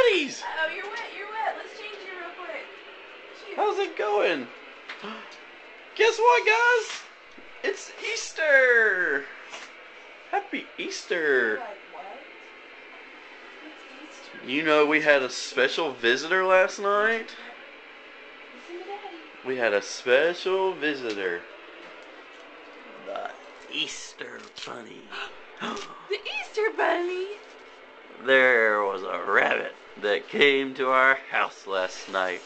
bunnies! Oh, you're wet, you're wet. Let's change you real quick. Shoot. How's it going? Guess what, guys? It's Easter! Happy Easter! Like what? It's Easter. You know we had a special visitor last night? Listen to Daddy. We had a special visitor. The Easter Bunny. The Easter Bunny. There was a rabbit that came to our house last night.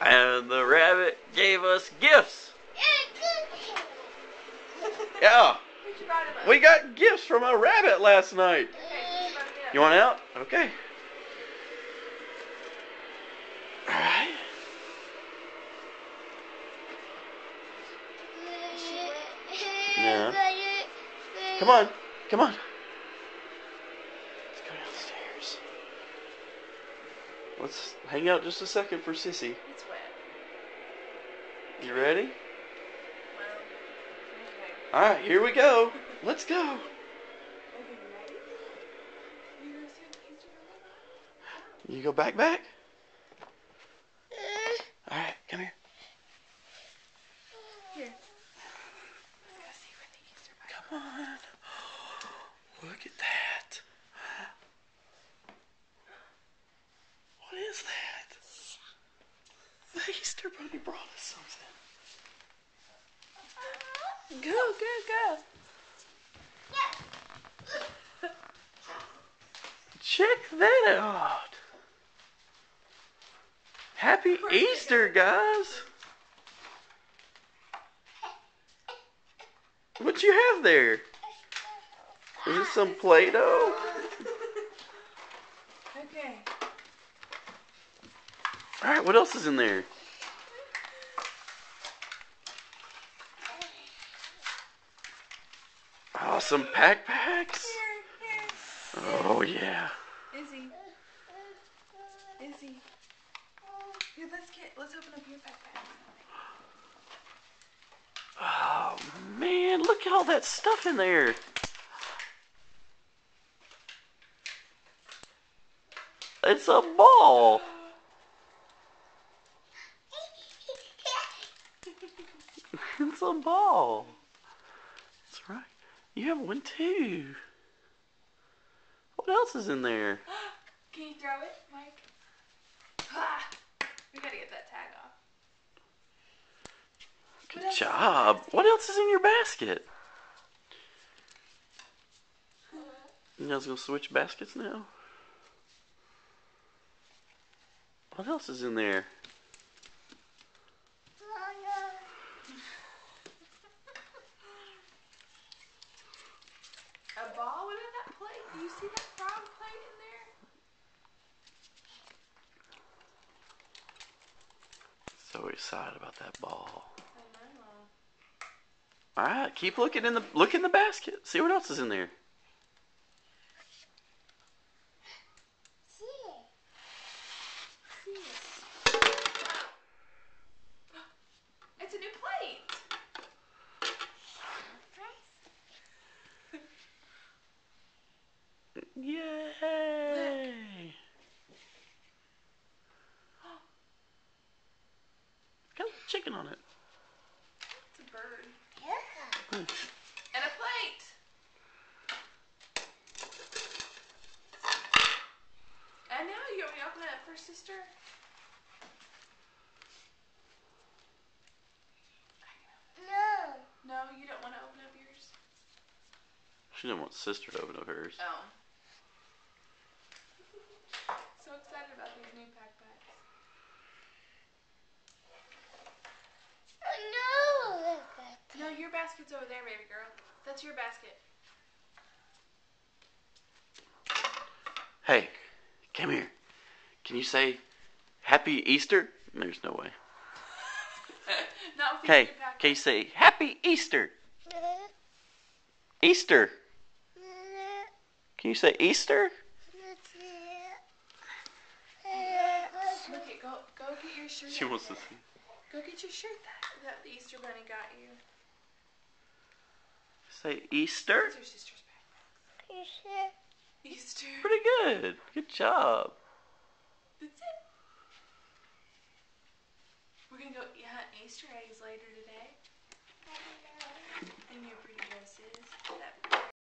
And the rabbit gave us gifts. Yeah, Put your bottom up. we got gifts from a rabbit last night. Okay, put your bottom up. You want out? Okay. Alright. Yeah. Come on. Come on. Let's go downstairs. Let's hang out just a second for Sissy. It's wet. You ready? Well, okay. Alright, here we go. Let's go. Okay, you ready? You gonna see the Easter Bunny? You go back? Alright, come here. Here. Let's go see where the Easter Bunny. Come on. Look at that. What is that? The Easter Bunny brought us something. Go, go, go. Check that out. Happy Easter, guys. What you have there? Is it some Play-Doh? Okay. Alright, what else is in there? Oh, some Pack Packs. Here. Oh, yeah. Izzy. Izzy. Here, let's open up your backpack. Oh, man, look at all that stuff in there. It's a ball. It's a ball. That's right. You have one too. What else is in there? Can you throw it, Mike? Ah, we gotta get that tag off. Good job. What else is in your basket? You guys gonna switch baskets now? What else is in there? A ball? What is that plate? Do you see that frog plate in there? So excited about that ball. I know. Alright, keep looking look in the basket. See what else is in there. It's a new plate. Yay! Got a chicken on it. It's a bird. Ooh. And a plate. And now you want me to open it for sister? No, you don't want to open up yours? She didn't want sister to open up hers. Oh. So excited about these new backpacks. No, your basket's over there, baby girl. That's your basket. Hey, come here. Can you say Happy Easter? There's no way. Not with these Okay, new backpacks. can you say Happy Easter? Easter. Can you say Easter? Look it, go get your shirt. She wants to see. Go get your shirt that the Easter Bunny got you. Say Easter. It's your sister's backpack. Easter. Pretty good. Good job. We're gonna go hunt Easter eggs later today.